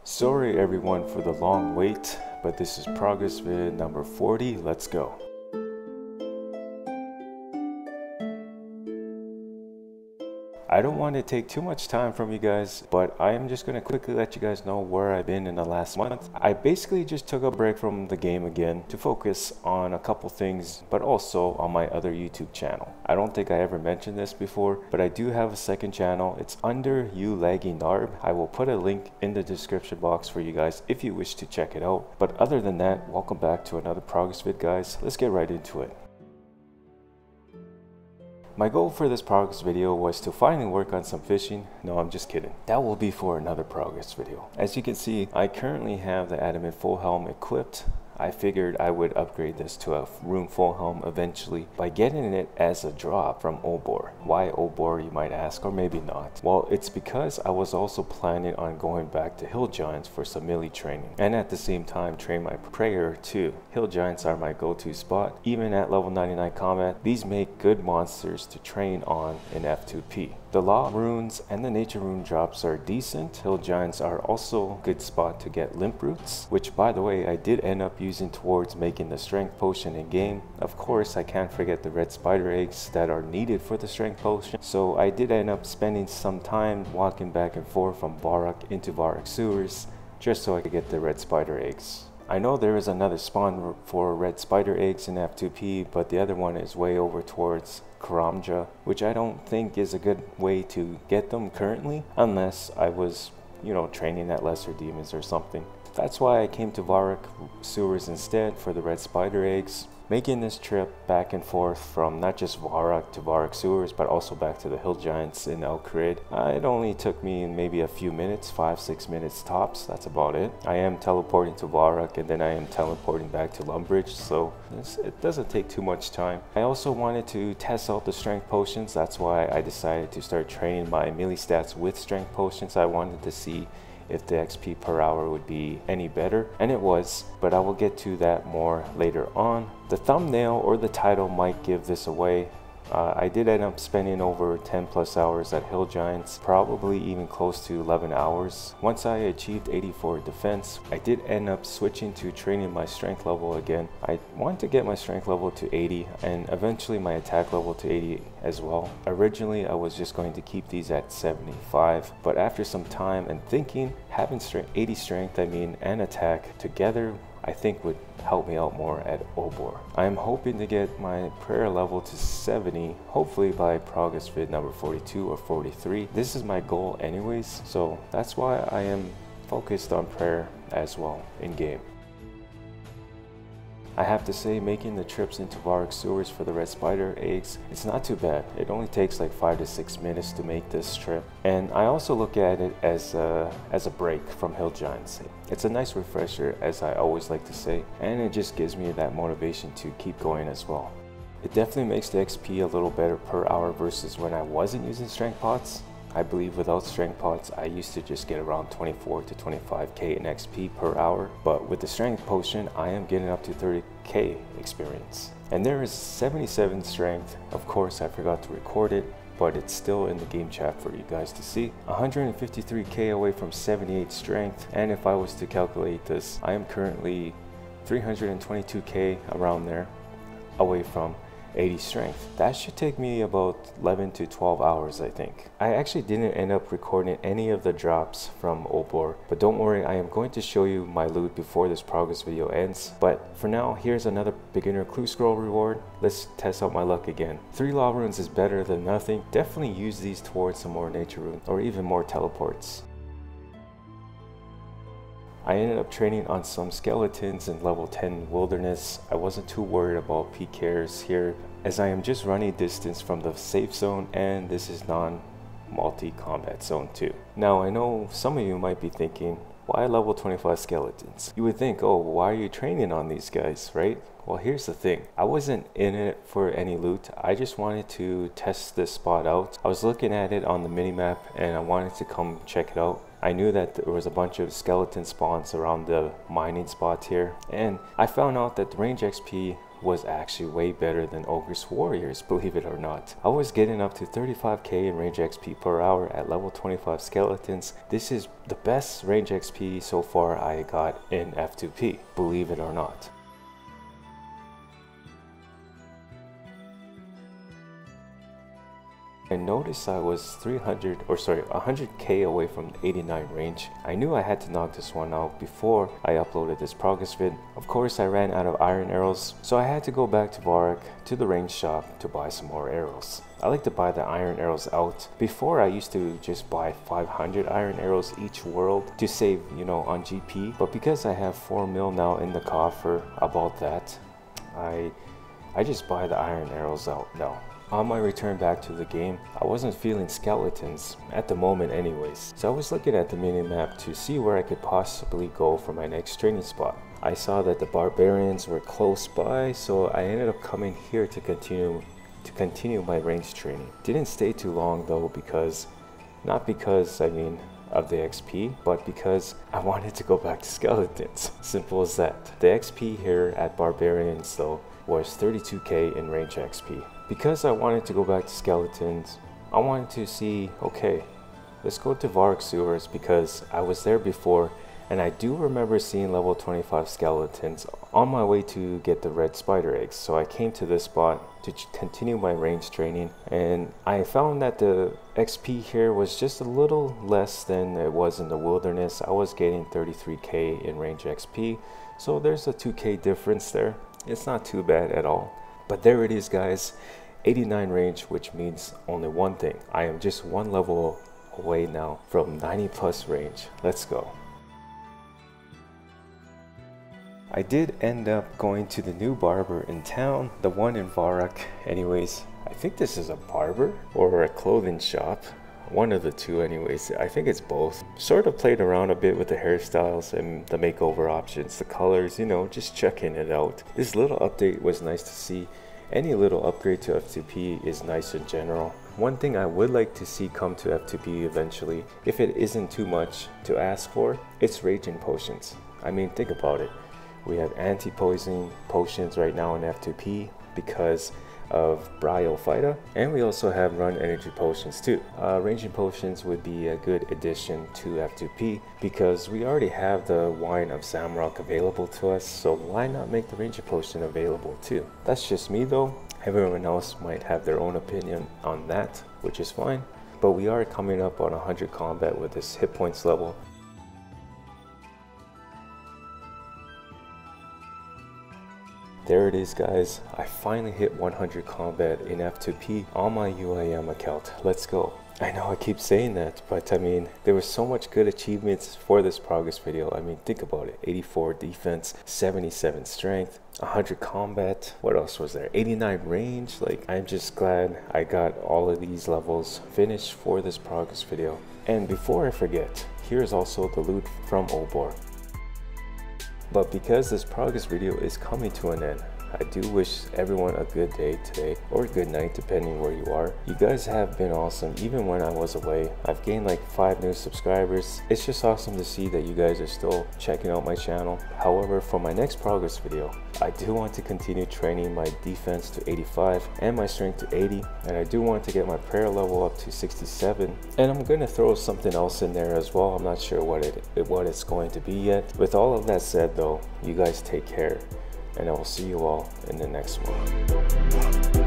Sorry everyone for the long wait, but this is progress vid number 40. Let's go. I don't want to take too much time from you guys, but I am just going to quickly let you guys know where I've been in the last month. I basically just took a break from the game again to focus on a couple things, but also on my other YouTube channel. I don't think I ever mentioned this before, but I do have a second channel. It's under ULaggyNarb. I will put a link in the description box for you guys if you wish to check it out. But other than that, welcome back to another progress vid, guys. Let's get right into it. My goal for this progress video was to finally work on some fishing. No, I'm just kidding. That will be for another progress video. As you can see, I currently have the adamant full helm equipped. I figured I would upgrade this to a rune full helm eventually by getting it as a drop from Obor. Why Obor, you might ask, or maybe not. Well, it's because I was also planning on going back to hill giants for some melee training, and at the same time train my prayer too. Hill giants are my go-to spot. Even at level 99 combat, these make good monsters to train on in F2P. The law runes and the nature rune drops are decent. Hill giants are also a good spot to get limp roots, which by the way I did end up using towards making the strength potion in game. Of course, I can't forget the red spider eggs that are needed for the strength potion. So I did end up spending some time walking back and forth from Varrock into Varrock sewers just so I could get the red spider eggs. I know there is another spawn for red spider eggs in F2P, but the other one is way over towards Karamja, which I don't think is a good way to get them currently, unless I was, training at lesser demons or something. That's why I came to Varrock sewers instead for the red spider eggs, making this trip back and forth from not just Varrock to Varrock sewers, but also back to the hill giants in El Creed. It only took me maybe a few minutes, 5-6 minutes tops. That's about it. I am teleporting to Varrock and then I am teleporting back to Lumbridge, so it doesn't take too much time. I also wanted to test out the strength potions. That's why I decided to start training my melee stats with strength potions. I wanted to see if the XP per hour would be any better, and it was, but I will get to that more later on. The thumbnail or the title might give this away. I did end up spending over 10+ hours at hill giants, probably even close to 11 hours. Once I achieved 84 defense, I did end up switching to training my strength level again. I wanted to get my strength level to 80 and eventually my attack level to 80 as well. Originally I was just going to keep these at 75, but after some time and thinking, having 80 strength and attack together I think would help me out more at Obor. I am hoping to get my prayer level to 70, hopefully by progress vid number 42 or 43. This is my goal anyways, so that's why I am focused on prayer as well in game. I have to say, making the trips into Varrock sewers for the red spider eggs, it's not too bad. It only takes like 5 to 6 minutes to make this trip. And I also look at it as a break from hill giants. It's a nice refresher, as I always like to say, and it just gives me that motivation to keep going as well. It definitely makes the XP a little better per hour versus when I wasn't using strength pots. I believe without strength pots, I used to just get around 24 to 25k in XP per hour, but with the strength potion, I am getting up to 30k experience. And there is 77 strength. Of course, I forgot to record it, but it's still in the game chat for you guys to see. 153k away from 78 strength, and if I was to calculate this, I am currently 322k around there away from 80 strength. That should take me about 11 to 12 hours, I think. I actually didn't end up recording any of the drops from Obor, but don't worry, I am going to show you my loot before this progress video ends. But for now, here's another beginner clue scroll reward. Let's test out my luck again. 3 law runes is better than nothing. Definitely use these towards some more nature runes or even more teleports. I ended up training on some skeletons in level 10 wilderness. I wasn't too worried about PKs here, as I am just running distance from the safe zone, and this is non-multi-combat zone too. Now I know some of you might be thinking, why level 25 skeletons? You would think, oh, why are you training on these guys, right? Well, here's the thing. I wasn't in it for any loot. I just wanted to test this spot out. I was looking at it on the minimap and I wanted to come check it out. I knew that there was a bunch of skeleton spawns around the mining spots here, and I found out that the range XP was actually way better than Ogre's Warriors, believe it or not. I was getting up to 35k in range XP per hour at level 25 skeletons. This is the best range XP so far I got in F2P, believe it or not. I noticed I was 100k away from 89 range. I knew I had to knock this one out before I uploaded this progress vid. Of course, I ran out of iron arrows, so I had to go back to Varrock to the range shop to buy some more arrows. I like to buy the iron arrows out. Before, I used to just buy 500 iron arrows each world to save, you know, on GP. But because I have 4 mil now in the coffer about that, I just buy the iron arrows out now. On my return back to the game, I wasn't feeling skeletons, at the moment anyways, so I was looking at the minimap to see where I could possibly go for my next training spot. I saw that the barbarians were close by, so I ended up coming here to continue my range training. Didn't stay too long though, not because of the XP, but because I wanted to go back to skeletons. Simple as that. The XP here at barbarians though was 32k in range XP. Because I wanted to go back to skeletons, I wanted to see, okay, let's go to Varrock sewers because I was there before and I do remember seeing level 25 skeletons on my way to get the red spider eggs. So I came to this spot to continue my range training, and I found that the XP here was just a little less than it was in the wilderness. I was getting 33k in range XP, so there's a 2k difference there. It's not too bad at all. But there it is, guys, 89 range, which means only one thing. I am just one level away now from 90 plus range. Let's go. I did end up going to the new barber in town, the one in Varrock. Anyways, I think this is a barber or a clothing shop. One of the two anyways. I think it's both. Sort of played around a bit with the hairstyles and the makeover options, the colors, you know, just checking it out. This little update was nice to see. Any little upgrade to F2P is nice in general. One thing I would like to see come to F2P eventually, if it isn't too much to ask for, it's raging potions. I mean, think about it. We have anti-poison potions right now in F2P because of Bryophyta, and we also have run energy potions too. Ranging potions would be a good addition to F2P because we already have the wine of Zamrock available to us, so why not make the ranging potion available too? That's just me though. Everyone else might have their own opinion on that, which is fine, but we are coming up on 100 combat with this hit points level. There it is, guys. I finally hit 100 combat in F2P on my UIM account. Let's go. I know I keep saying that, but I mean, there was so much good achievements for this progress video. I mean, think about it. 84 defense, 77 strength, 100 combat. What else was there? 89 range. Like, I'm just glad I got all of these levels finished for this progress video. And before I forget, here's also the loot from Obor. But because this progress video is coming to an end, I do wish everyone a good day today, or good night depending where you are. You guys have been awesome even when I was away. I've gained like 5 new subscribers. It's just awesome to see that you guys are still checking out my channel. However, for my next progress video, I do want to continue training my defense to 85 and my strength to 80, and I do want to get my prayer level up to 67, and I'm going to throw something else in there as well. I'm not sure what it's going to be yet. With all of that said though, you guys take care, and I will see you all in the next one.